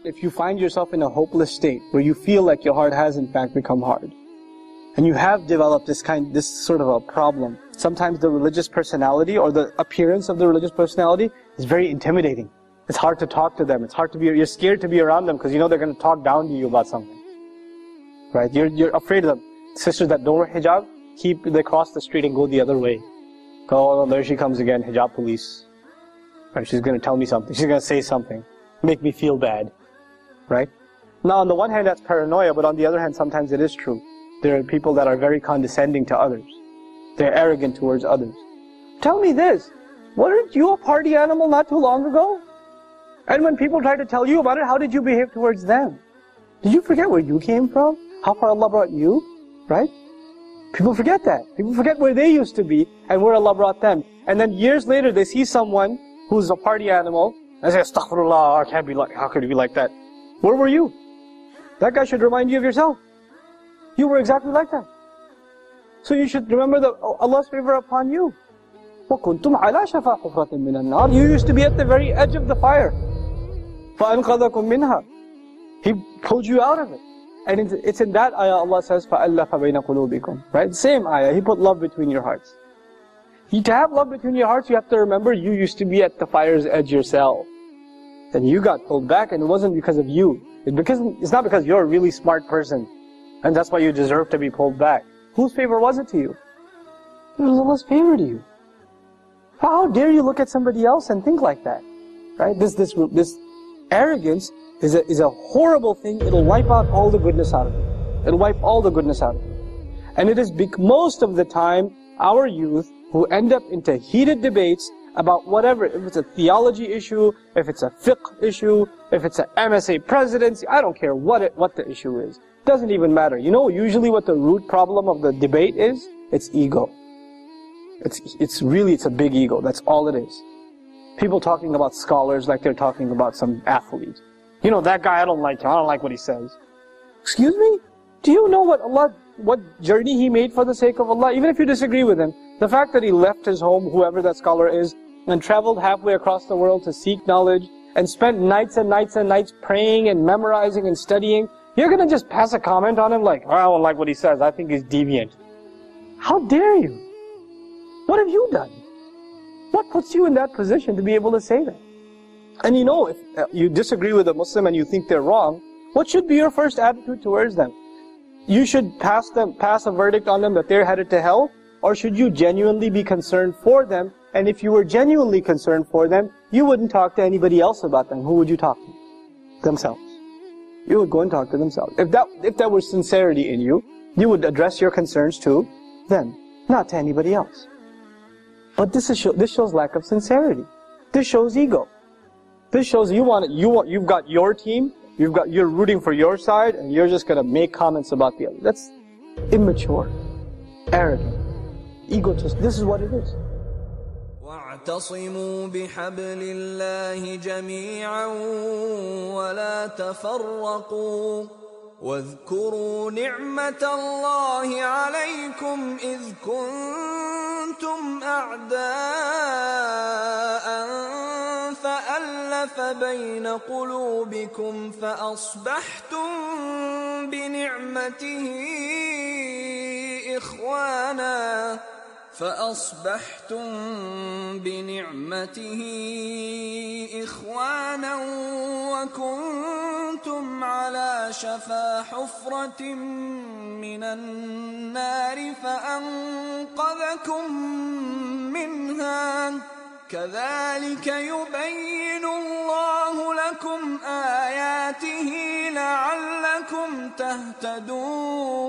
if you find yourself in a hopeless state where you feel like your heart has in fact become hard, and you have developed this sort of a problem, sometimes the religious personality or the appearance of the religious personality is very intimidating. It's hard to talk to them. It's hard to be, you're scared to be around them because you know they're going to talk down to you about something. Right? You're afraid of them. Sisters that don't wear hijab, they cross the street and go the other way. Oh, there she comes again, hijab police. Right? She's going to tell me something. She's going to say something. Make me feel bad. Right? Now, on the one hand, that's paranoia, but on the other hand, sometimes it is true. There are people that are very condescending to others. They're arrogant towards others. Tell me this. Weren't you a party animal not too long ago? And when people try to tell you about it, how did you behave towards them? Did you forget where you came from? How far Allah brought you? Right? People forget that. People forget where they used to be and where Allah brought them. And then years later, they see someone who's a party animal and say, Astaghfirullah, I can't be like, how could you be like that? Where were you? That guy should remind you of yourself. You were exactly like that. So you should remember Allah's favor upon you. وَكُنْتُمْ عَلَى شَفَا حُفْرَةٍ مِّنَ النَّارِ. You used to be at the very edge of the fire. فَأَنْقَذَكُمْ مِنْهَا. He pulled you out of it. And it's in that ayah Allah says, فَأَلَّفَ بَيْنَ قُلُوبِكُمْ. Right? Same ayah. He put love between your hearts. To have love between your hearts, you have to remember you used to be at the fire's edge yourself. And you got pulled back, and it wasn't because of you. It's not because you're a really smart person. And that's why you deserve to be pulled back. Whose favor was it to you? It was Allah's favor to you. How dare you look at somebody else and think like that? Right? This arrogance is a horrible thing. It'll wipe out all the goodness out of you. It'll wipe all the goodness out of you. And it is most of the time our youth who end up into heated debates about whatever, if it's a theology issue, if it's a fiqh issue, if it's an MSA presidency, I don't care what the issue is. Doesn't even matter. You know usually what the root problem of the debate is? It's ego. It's a big ego. That's all it is. People talking about scholars like they're talking about some athlete. You know, that guy, I don't like him. I don't like what he says. Excuse me? Do you know what journey he made for the sake of Allah? Even if you disagree with him, the fact that he left his home, whoever that scholar is, and traveled halfway across the world to seek knowledge, and spent nights and nights and nights praying and memorizing and studying, you're going to just pass a comment on him like, oh, I don't like what he says, I think he's deviant. How dare you? What have you done? What puts you in that position to be able to say that? And you know, if you disagree with a Muslim and you think they're wrong, what should be your first attitude towards them? You should pass a verdict on them that they're headed to hell, or should you genuinely be concerned for them? And if you were genuinely concerned for them, you wouldn't talk to anybody else about them. Who would you talk to? Themselves. You would go and talk to themselves. If there was sincerity in you, you would address your concerns to them, not to anybody else. But this shows lack of sincerity. This shows ego. This shows you've got your team, you're rooting for your side, and you're just gonna make comments about the other. That's immature, arrogant, egotist. This is what it is. واعتصموا بحبل الله جميعا ولا تفرقوا واذكروا نعمة الله عليكم إذ كنتم أعداء فألف بين قلوبكم فأصبحتم بنعمته إخوانا وكنتم على شفا حفرة من النار فأنقذكم منها كذلك يبين الله لكم آياته لعلكم تهتدون